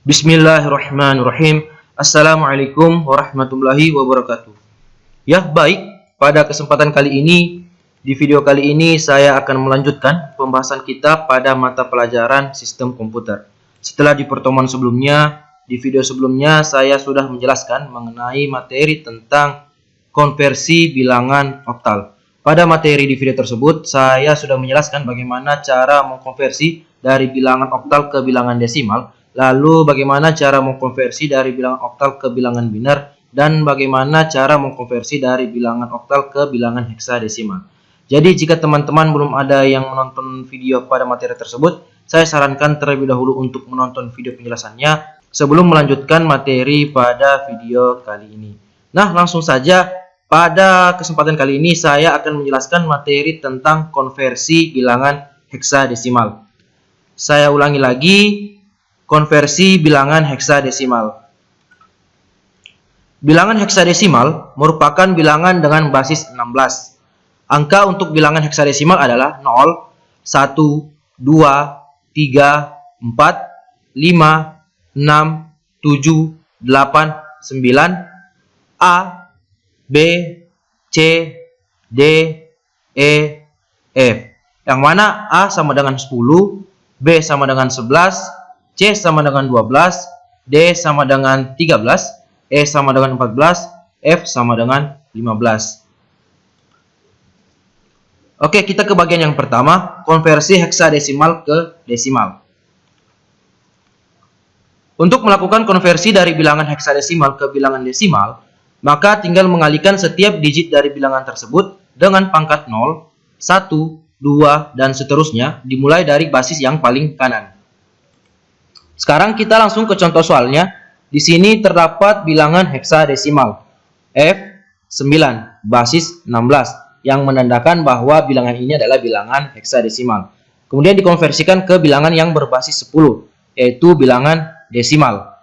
Bismillahirrahmanirrahim. Assalamualaikum warahmatullahi wabarakatuh. Ya, baik. Pada kesempatan kali ini, di video kali ini saya akan melanjutkan pembahasan kita pada mata pelajaran sistem komputer. Setelah di pertemuan sebelumnya, di video sebelumnya saya sudah menjelaskan mengenai materi tentang konversi bilangan oktal. Pada materi di video tersebut, saya sudah menjelaskan bagaimana cara mengkonversi dari bilangan oktal ke bilangan desimal. Lalu bagaimana cara mengkonversi dari bilangan oktal ke bilangan biner, dan bagaimana cara mengkonversi dari bilangan oktal ke bilangan heksadesimal. Jadi jika teman-teman belum ada yang menonton video pada materi tersebut, saya sarankan terlebih dahulu untuk menonton video penjelasannya sebelum melanjutkan materi pada video kali ini. Nah, langsung saja pada kesempatan kali ini saya akan menjelaskan materi tentang konversi bilangan heksadesimal. Saya ulangi lagi. Konversi bilangan heksadesimal. Bilangan heksadesimal merupakan bilangan dengan basis 16. Angka untuk bilangan heksadesimal adalah 0, 1, 2, 3, 4, 5, 6, 7, 8, 9, A, B, C, D, E, F. Yang mana A sama dengan 10, B sama dengan 11, C sama dengan 12, D sama dengan 13, E sama dengan 14, F sama dengan 15. Oke, kita ke bagian yang pertama, konversi heksadesimal ke desimal. Untuk melakukan konversi dari bilangan heksadesimal ke bilangan desimal, maka tinggal mengalihkan setiap digit dari bilangan tersebut dengan pangkat 0, 1, 2, dan seterusnya dimulai dari basis yang paling kanan. Sekarang kita langsung ke contoh soalnya. Di sini terdapat bilangan heksadesimal F9 basis 16 yang menandakan bahwa bilangan ini adalah bilangan heksadesimal. Kemudian dikonversikan ke bilangan yang berbasis 10, yaitu bilangan desimal.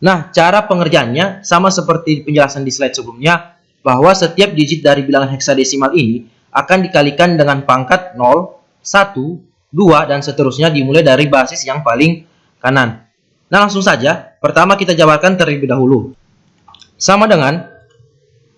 Nah, cara pengerjaannya sama seperti penjelasan di slide sebelumnya, bahwa setiap digit dari bilangan heksadesimal ini akan dikalikan dengan pangkat 0, 1, 2, dan seterusnya dimulai dari basis yang paling kanan. Nah, langsung saja. Pertama kita jabarkan terlebih dahulu. Sama dengan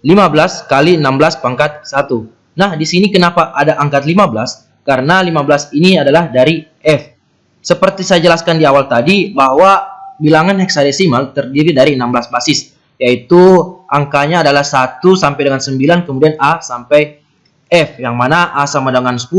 15 kali 16 pangkat 1. Nah, di sini kenapa ada angka 15? Karena 15 ini adalah dari F. Seperti saya jelaskan di awal tadi, bahwa bilangan heksadesimal terdiri dari 16 basis, yaitu angkanya adalah 1 sampai dengan 9, kemudian A sampai F, yang mana A sama dengan 10,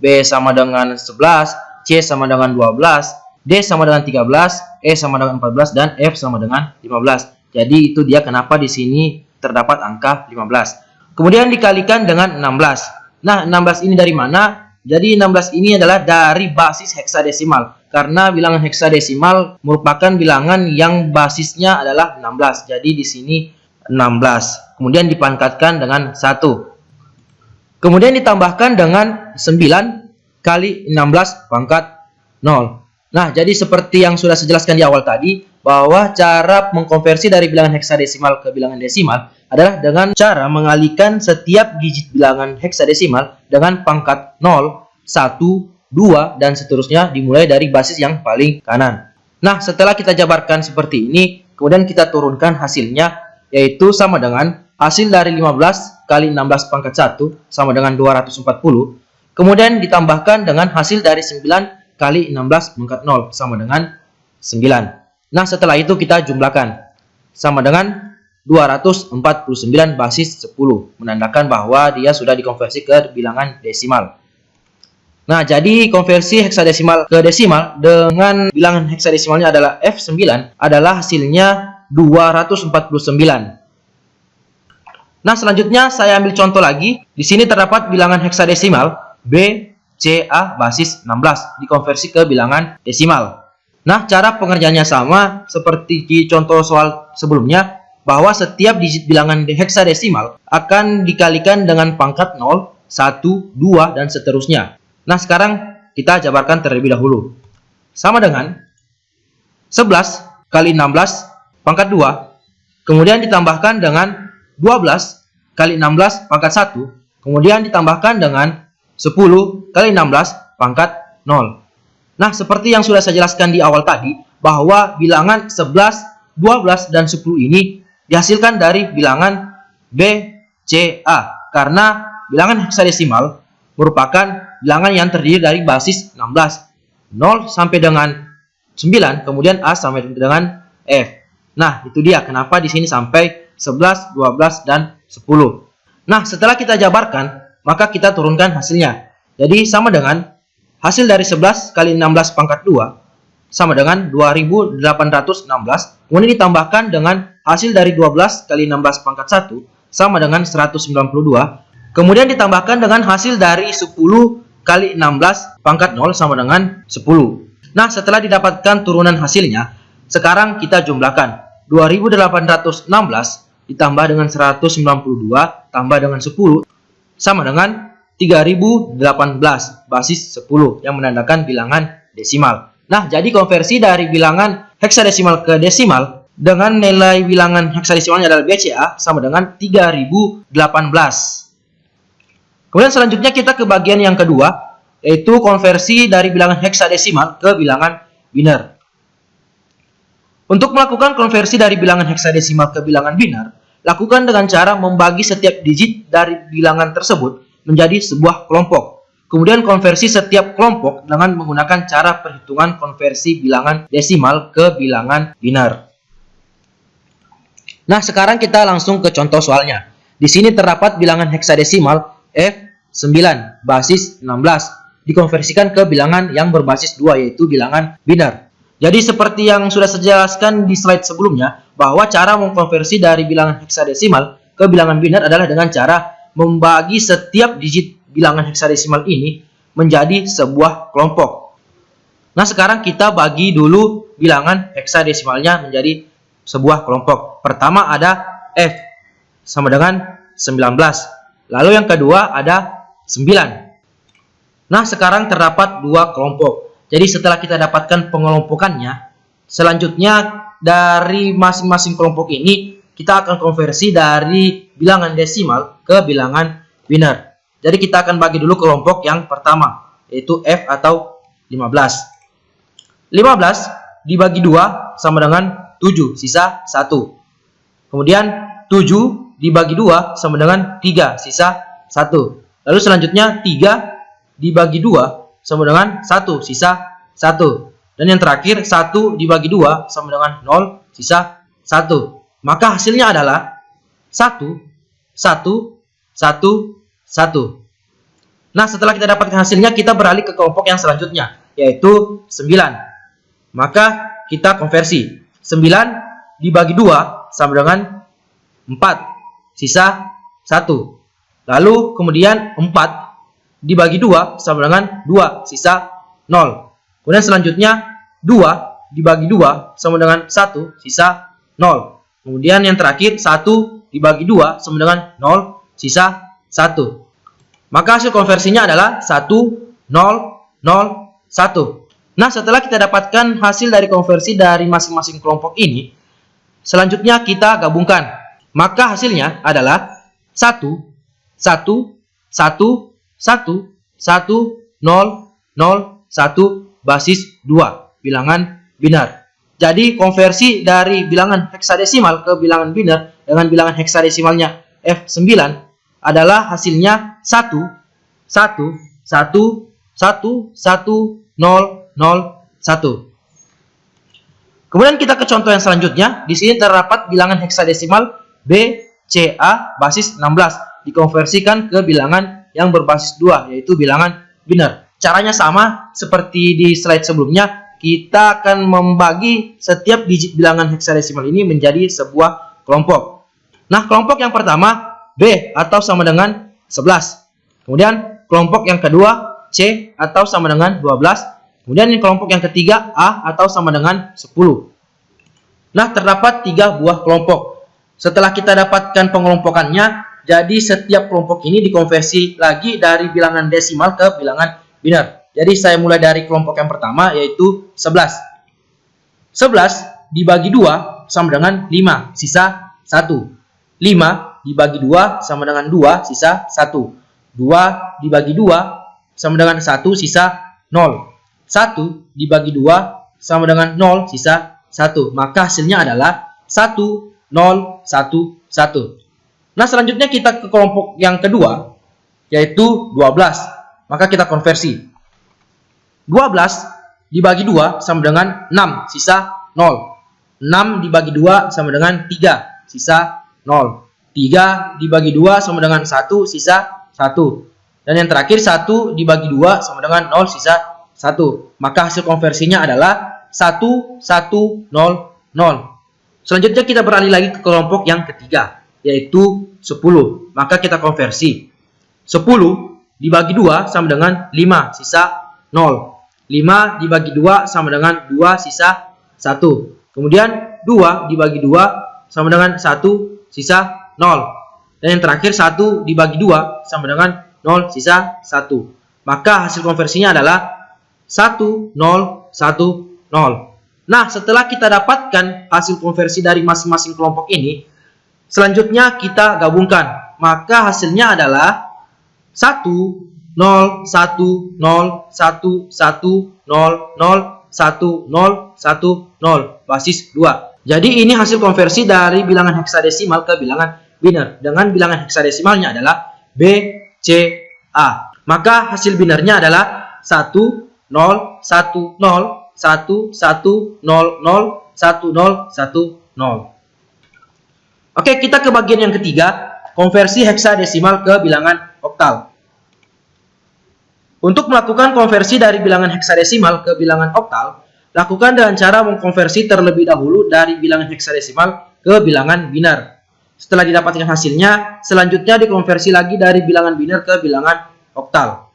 B sama dengan 11, C sama dengan 12, D sama dengan 13, E sama dengan 14, dan F sama dengan 15. Jadi itu dia kenapa di sini terdapat angka 15. Kemudian dikalikan dengan 16. Nah, 16 ini dari mana? Jadi 16 ini adalah dari basis heksadesimal. Karena bilangan heksadesimal merupakan bilangan yang basisnya adalah 16. Jadi di sini 16. Kemudian dipangkatkan dengan 1. Kemudian ditambahkan dengan 9 kali 16 pangkat 0. Nah, jadi seperti yang sudah saya jelaskan di awal tadi, bahwa cara mengkonversi dari bilangan heksadesimal ke bilangan desimal adalah dengan cara mengalihkan setiap digit bilangan heksadesimal dengan pangkat 0, 1, 2, dan seterusnya dimulai dari basis yang paling kanan. Nah, setelah kita jabarkan seperti ini, kemudian kita turunkan hasilnya, yaitu sama dengan hasil dari 15 kali 16 pangkat 1 sama dengan 240, kemudian ditambahkan dengan hasil dari 9 kali 16 pangkat 0 sama dengan 9. Nah, setelah itu kita jumlahkan. Sama dengan 249 basis 10. Menandakan bahwa dia sudah dikonversi ke bilangan desimal. Nah, jadi konversi heksadesimal ke desimal dengan bilangan heksadesimalnya adalah F9 adalah hasilnya 249. Nah, selanjutnya saya ambil contoh lagi. Di sini terdapat bilangan heksadesimal B, C, A basis 16 dikonversi ke bilangan desimal. Nah, cara pengerjaannya sama seperti di contoh soal sebelumnya, bahwa setiap digit bilangan heksadesimal akan dikalikan dengan pangkat 0, 1, 2, dan seterusnya. Nah, sekarang kita jabarkan terlebih dahulu. Sama dengan 11 kali 16 pangkat 2, kemudian ditambahkan dengan 12 kali 16 pangkat 1, kemudian ditambahkan dengan 10 kali 16 pangkat 0. Nah, seperti yang sudah saya jelaskan di awal tadi, bahwa bilangan 11, 12, dan 10 ini dihasilkan dari bilangan B, C, A. Karena bilangan heksadesimal merupakan bilangan yang terdiri dari basis 16. 0 sampai dengan 9, kemudian A sampai dengan F. Nah, itu dia kenapa di sini sampai 11, 12, dan 10. Nah, setelah kita jabarkan, maka kita turunkan hasilnya. Jadi sama dengan hasil dari 11 kali 16 pangkat 2 sama dengan 2816. Kemudian ditambahkan dengan hasil dari 12 kali 16 pangkat 1 sama dengan 192. Kemudian ditambahkan dengan hasil dari 10 kali 16 pangkat 0 sama dengan 10. Nah, setelah didapatkan turunan hasilnya, sekarang kita jumlahkan 2816 ditambah dengan 192 tambah dengan 10 sama dengan 3018 basis 10 yang menandakan bilangan desimal. Nah, jadi konversi dari bilangan heksadesimal ke desimal dengan nilai bilangan heksadesimalnya adalah BCA sama dengan 3018. Kemudian selanjutnya kita ke bagian yang kedua, yaitu konversi dari bilangan heksadesimal ke bilangan biner. Untuk melakukan konversi dari bilangan heksadesimal ke bilangan biner, lakukan dengan cara membagi setiap digit dari bilangan tersebut menjadi sebuah kelompok. Kemudian konversi setiap kelompok dengan menggunakan cara perhitungan konversi bilangan desimal ke bilangan biner. Nah, sekarang kita langsung ke contoh soalnya. Di sini terdapat bilangan heksadesimal F9 basis 16 dikonversikan ke bilangan yang berbasis 2, yaitu bilangan biner. Jadi seperti yang sudah saya jelaskan di slide sebelumnya, bahwa cara mengkonversi dari bilangan heksadesimal ke bilangan biner adalah dengan cara membagi setiap digit bilangan heksadesimal ini menjadi sebuah kelompok. Nah, sekarang kita bagi dulu bilangan heksadesimalnya menjadi sebuah kelompok. Pertama ada F sama dengan 19. Lalu yang kedua ada 9. Nah, sekarang terdapat dua kelompok. Jadi setelah kita dapatkan pengelompokannya, selanjutnya dari masing-masing kelompok ini kita akan konversi dari bilangan desimal ke bilangan biner. Jadi kita akan bagi dulu kelompok yang pertama, yaitu F atau 15. 15 dibagi 2 sama dengan 7, sisa 1. Kemudian 7 dibagi 2 sama dengan 3, sisa 1. Lalu selanjutnya 3 dibagi 2 sama dengan 1, sisa 1. Dan yang terakhir 1 dibagi 2 sama dengan 0, sisa 1. Maka hasilnya adalah 1, 1, 1, 1. Nah, setelah kita dapatkan hasilnya, kita beralih ke kelompok yang selanjutnya, yaitu 9. Maka kita konversi. 9 dibagi 2 sama dengan 4, sisa 1. Lalu kemudian 4 dibagi 2 sama dengan 2, sisa 0. Kemudian selanjutnya 2 dibagi 2 sama dengan 1, sisa 0. Kemudian yang terakhir 1 dibagi 2 sama dengan 0, sisa 1. Maka hasil konversinya adalah 1, 0, 0, 1. Nah, setelah kita dapatkan hasil dari konversi dari masing-masing kelompok ini, selanjutnya kita gabungkan. Maka hasilnya adalah 1, 1, 1, 1, 1, 0, 0, 1, basis 2, bilangan biner. Jadi konversi dari bilangan heksadesimal ke bilangan biner dengan bilangan heksadesimalnya F9 adalah hasilnya 1, 1, 1, 1, 1, 0, 0, 1. Kemudian kita ke contoh yang selanjutnya. Di sini terdapat bilangan heksadesimal BCA basis 16 dikonversikan ke bilangan yang berbasis 2, yaitu bilangan biner. Caranya sama seperti di slide sebelumnya. Kita akan membagi setiap digit bilangan heksadesimal ini menjadi sebuah kelompok. Nah, kelompok yang pertama B atau sama dengan 11. Kemudian kelompok yang kedua C atau sama dengan 12. Kemudian kelompok yang ketiga A atau sama dengan 10. Nah, terdapat 3 buah kelompok. Setelah kita dapatkan pengelompokannya, jadi setiap kelompok ini dikonversi lagi dari bilangan desimal ke bilangan biner. Jadi saya mulai dari kelompok yang pertama, yaitu 11. 11 dibagi 2 sama dengan 5, sisa 1. 5 dibagi 2 sama dengan 2, sisa 1. 2 dibagi 2 sama dengan 1, sisa 0. 1 dibagi 2 sama dengan 0 sisa 1. Maka hasilnya adalah 1, 0, 1, 1. Nah, selanjutnya kita ke kelompok yang kedua, yaitu 12. Maka kita konversi. 12 dibagi 2 sama dengan 6 sisa 0. 6 dibagi 2 sama dengan 3 sisa 0. 3 dibagi 2 sama dengan 1 sisa 1. Dan yang terakhir 1 dibagi 2 sama dengan 0 sisa 1. Maka hasil konversinya adalah 1, 1, 0, 0. Selanjutnya kita beralih lagi ke kelompok yang ketiga, yaitu 10. Maka kita konversi. 10 dibagi 2 sama dengan 5 sisa 0. 5 dibagi 2 sama dengan 2 sisa 1. Kemudian 2 dibagi 2 sama dengan 1 sisa 0. Dan yang terakhir 1 dibagi 2 sama dengan 0 sisa 1. Maka hasil konversinya adalah 1, 0, 1, 0. Nah, setelah kita dapatkan hasil konversi dari masing-masing kelompok ini, selanjutnya kita gabungkan. Maka hasilnya adalah 1, 0, 1, 0, 1, 1, 0, 0, 1, 0, 1, 0, basis 2. Jadi ini hasil konversi dari bilangan heksadesimal ke bilangan biner. Dengan bilangan heksadesimalnya adalah B, C, A. Maka hasil binernya adalah 1, 0, 1, 0, 1, 1, 0, 0, 1, 0, 1, 0. Oke, kita ke bagian yang ketiga, konversi heksadesimal ke bilangan oktal. Untuk melakukan konversi dari bilangan heksadesimal ke bilangan oktal, lakukan dengan cara mengkonversi terlebih dahulu dari bilangan heksadesimal ke bilangan biner. Setelah didapatkan hasilnya, selanjutnya dikonversi lagi dari bilangan biner ke bilangan oktal.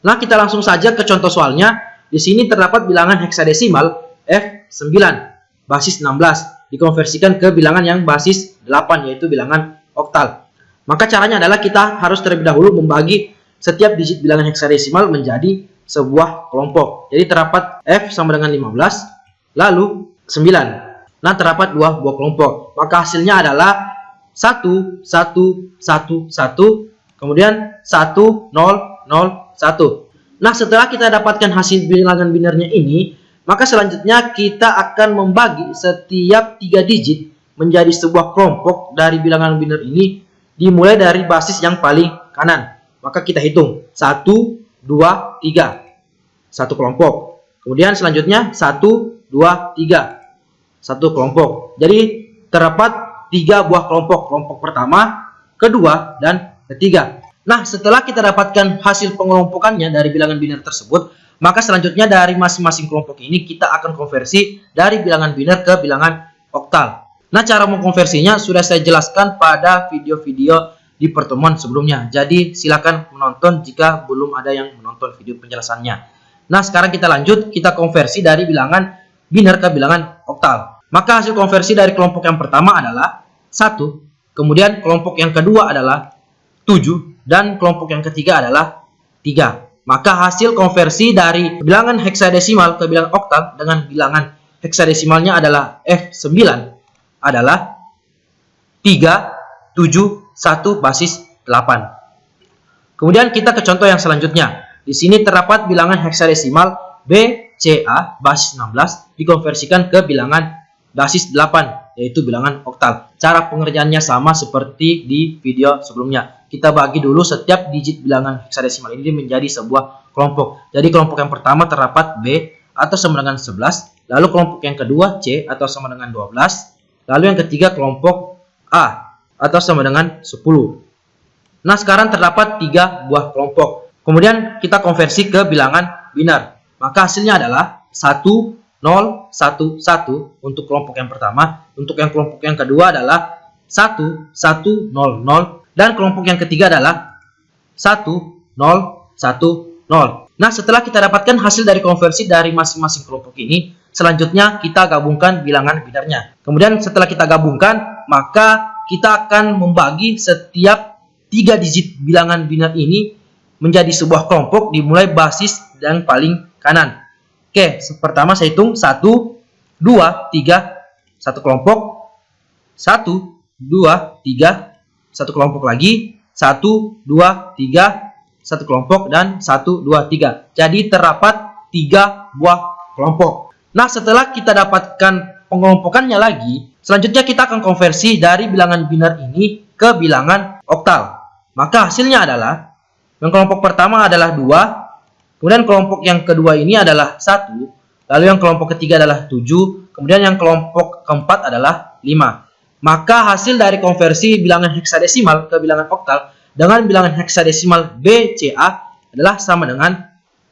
Nah, kita langsung saja ke contoh soalnya. Di sini terdapat bilangan heksadesimal F9 basis 16 dikonversikan ke bilangan yang basis 8, yaitu bilangan oktal. Maka caranya adalah kita harus terlebih dahulu membagi setiap digit bilangan heksadesimal menjadi sebuah kelompok. Jadi terdapat F sama dengan 15, lalu 9. Nah, terdapat dua buah kelompok. Maka hasilnya adalah 1, 1, 1, 1, kemudian 1, 0, 0, 1. Nah, setelah kita dapatkan hasil bilangan binernya ini, maka selanjutnya kita akan membagi setiap 3 digit menjadi sebuah kelompok dari bilangan biner ini, dimulai dari basis yang paling kanan. Maka kita hitung 1, 2, 3. Satu kelompok. Kemudian selanjutnya 1, 2, 3. Satu kelompok. Jadi terdapat 3 buah kelompok. Kelompok pertama, kedua, dan ketiga. Nah, setelah kita dapatkan hasil pengelompokannya dari bilangan biner tersebut, maka selanjutnya dari masing-masing kelompok ini kita akan konversi dari bilangan biner ke bilangan oktal. Nah, cara mengkonversinya sudah saya jelaskan pada video-video di pertemuan sebelumnya. Jadi, silakan menonton jika belum ada yang menonton video penjelasannya. Nah, sekarang kita lanjut, kita konversi dari bilangan biner ke bilangan oktal. Maka hasil konversi dari kelompok yang pertama adalah 1, kemudian kelompok yang kedua adalah 7, dan kelompok yang ketiga adalah 3. Maka hasil konversi dari bilangan heksadesimal ke bilangan oktal dengan bilangan heksadesimalnya adalah F9 adalah 3, 7, 1 basis 8. Kemudian kita ke contoh yang selanjutnya. Di sini terdapat bilangan heksadesimal BCA basis 16 dikonversikan ke bilangan basis 8, yaitu bilangan oktal. Cara pengerjaannya sama seperti di video sebelumnya. Kita bagi dulu setiap digit bilangan heksadesimal ini menjadi sebuah kelompok. Jadi kelompok yang pertama terdapat B atau sama dengan 11, lalu kelompok yang kedua C atau sama dengan 12, lalu yang ketiga kelompok A atau sama dengan 10. Nah, sekarang terdapat 3 buah kelompok. Kemudian kita konversi ke bilangan biner. Maka hasilnya adalah 1, 0, 1, 1 untuk kelompok yang pertama. Untuk yang kelompok yang kedua adalah 1, 1, 0, 0. Dan kelompok yang ketiga adalah 1, 0, 1, 0. Nah, setelah kita dapatkan hasil dari konversi dari masing-masing kelompok ini, selanjutnya kita gabungkan bilangan binernya. Kemudian setelah kita gabungkan, maka kita akan membagi setiap 3 digit bilangan biner ini menjadi sebuah kelompok dimulai basis dan paling kanan. Oke, pertama saya hitung 1, 2, 3, satu kelompok, 1, 2, 3, satu kelompok lagi, 1, 2, 3, satu kelompok, dan 1, 2, 3. Jadi terdapat 3 buah kelompok. Nah, setelah kita dapatkan pengelompokannya lagi, selanjutnya kita akan konversi dari bilangan biner ini ke bilangan oktal. Maka hasilnya adalah, yang kelompok pertama adalah 2, kemudian kelompok yang kedua ini adalah 1, lalu yang kelompok ketiga adalah 7, kemudian yang kelompok keempat adalah 5. Maka hasil dari konversi bilangan heksadesimal ke bilangan oktal dengan bilangan heksadesimal BCA adalah sama dengan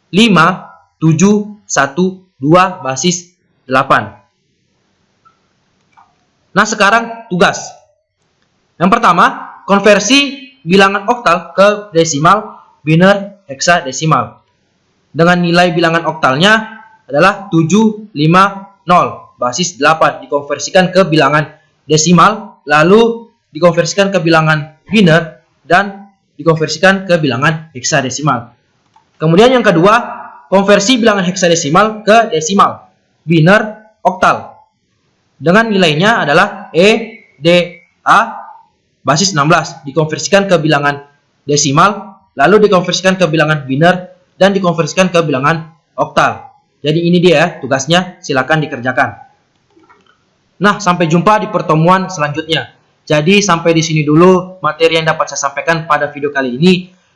5, 7, 1, 2 basis 8. Nah, sekarang tugas. Yang pertama, konversi bilangan oktal ke desimal, biner, heksadesimal. Dengan nilai bilangan oktalnya adalah 750 basis 8 dikonversikan ke bilangan desimal, lalu dikonversikan ke bilangan biner dan dikonversikan ke bilangan heksadesimal. Kemudian yang kedua, konversi bilangan heksadesimal ke desimal, biner, oktal. Dengan nilainya adalah EDA basis 16 dikonversikan ke bilangan desimal, lalu dikonversikan ke bilangan biner dan dikonversikan ke bilangan oktal. Jadi ini dia tugasnya, silakan dikerjakan. Nah, sampai jumpa di pertemuan selanjutnya. Jadi sampai di sini dulu materi yang dapat saya sampaikan pada video kali ini.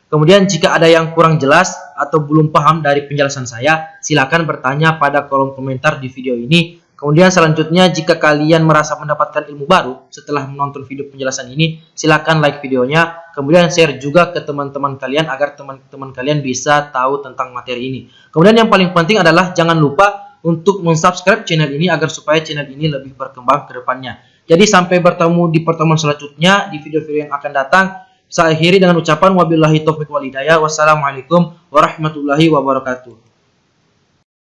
Kemudian jika ada yang kurang jelas atau belum paham dari penjelasan saya, silakan bertanya pada kolom komentar di video ini. Kemudian selanjutnya jika kalian merasa mendapatkan ilmu baru setelah menonton video penjelasan ini, silakan like videonya, kemudian share juga ke teman-teman kalian agar teman-teman kalian bisa tahu tentang materi ini. Kemudian yang paling penting adalah jangan lupa untuk mensubscribe channel ini agar supaya channel ini lebih berkembang ke depannya. Jadi sampai bertemu di pertemuan selanjutnya di video-video yang akan datang. Saya akhiri dengan ucapan wabillahi taufiq wal hidayah. Wassalamualaikum warahmatullahi wabarakatuh.